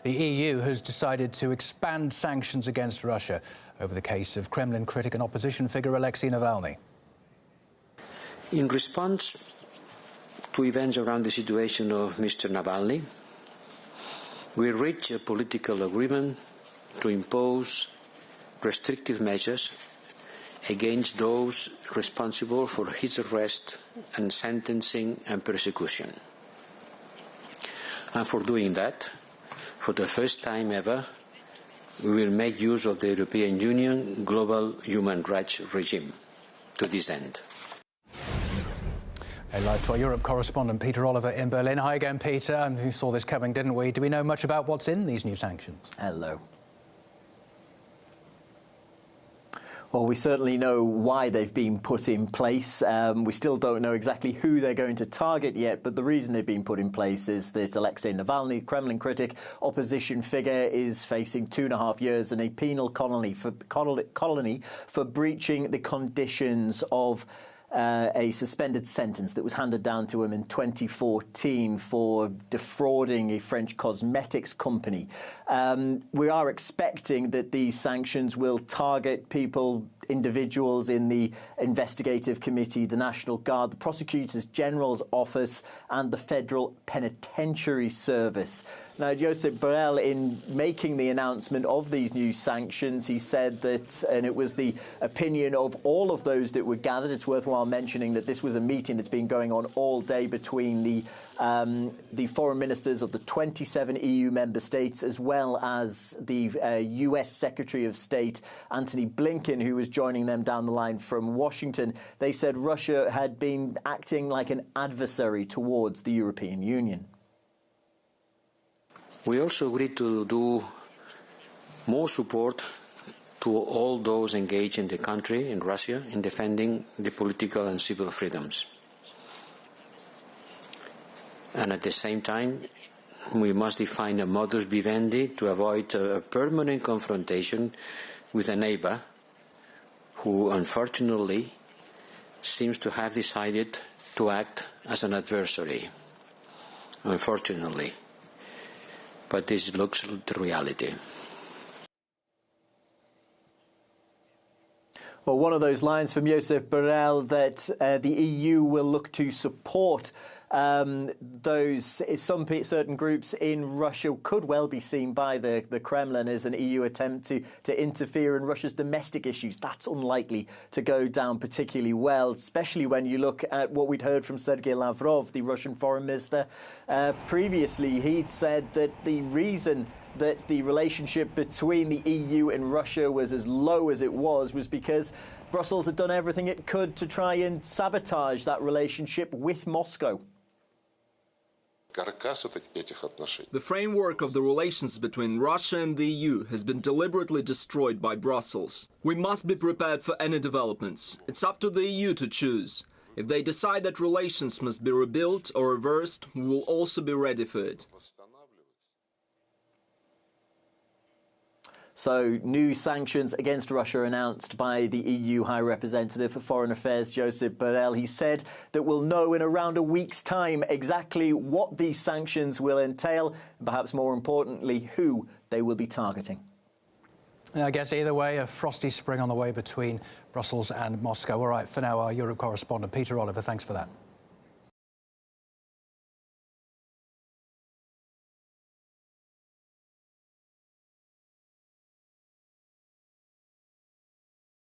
The EU has decided to expand sanctions against Russia over the case of Kremlin critic and opposition figure Alexei Navalny. In response to events around the situation of Mr. Navalny, we reached a political agreement to impose restrictive measures against those responsible for his arrest and sentencing and persecution. And for doing that, for the first time ever, we will make use of the European Union global human rights regime to this end. Hey, live to our Europe correspondent Peter Oliver in Berlin. Hi again, Peter. We saw this coming, didn't we? Do we know much about what's in these new sanctions? Hello. Well, we certainly know why they've been put in place. We still don't know exactly who they're going to target yet, but the reason they've been put in place is that Alexei Navalny, Kremlin critic, opposition figure, is facing 2.5 years in a penal colony for breaching the conditions of a suspended sentence that was handed down to him in 2014 for defrauding a French cosmetics company. We are expecting that these sanctions will target individuals in the investigative committee, the National Guard, the Prosecutor General's office and the Federal Penitentiary Service. Now, Josep Borrell, in making the announcement of these new sanctions, he said that, and it was the opinion of all of those that were gathered, it's worthwhile mentioning that this was a meeting that's been going on all day between the foreign ministers of the 27 EU member states, as well as the US Secretary of State, Antony Blinken, who was joining them down the line from Washington. They said Russia had been acting like an adversary towards the European Union. We also agreed to do more support to all those engaged in the country, in Russia, in defending the political and civil freedoms. And at the same time, we must define a modus vivendi to avoid a permanent confrontation with a neighbor who, unfortunately, seems to have decided to act as an adversary. Unfortunately. But this looks the reality. Well, one of those lines from Josep Borrell that the EU will look to support certain groups in Russia could well be seen by the Kremlin as an EU attempt to interfere in Russia's domestic issues. That's unlikely to go down particularly well, especially when you look at what we'd heard from Sergei Lavrov, the Russian foreign minister. Previously, he'd said that the reason that the relationship between the EU and Russia was as low as it was because Brussels had done everything it could to try and sabotage that relationship with Moscow. The framework of the relations between Russia and the EU has been deliberately destroyed by Brussels. We must be prepared for any developments. It's up to the EU to choose. If they decide that relations must be rebuilt or reversed, we will also be ready for it. So, new sanctions against Russia announced by the EU High Representative for Foreign Affairs, Josep Borrell. He said that we'll know in around a week's time exactly what these sanctions will entail, and perhaps more importantly, who they will be targeting. I guess either way, a frosty spring on the way between Brussels and Moscow. All right, for now, our Europe correspondent Peter Oliver, thanks for that.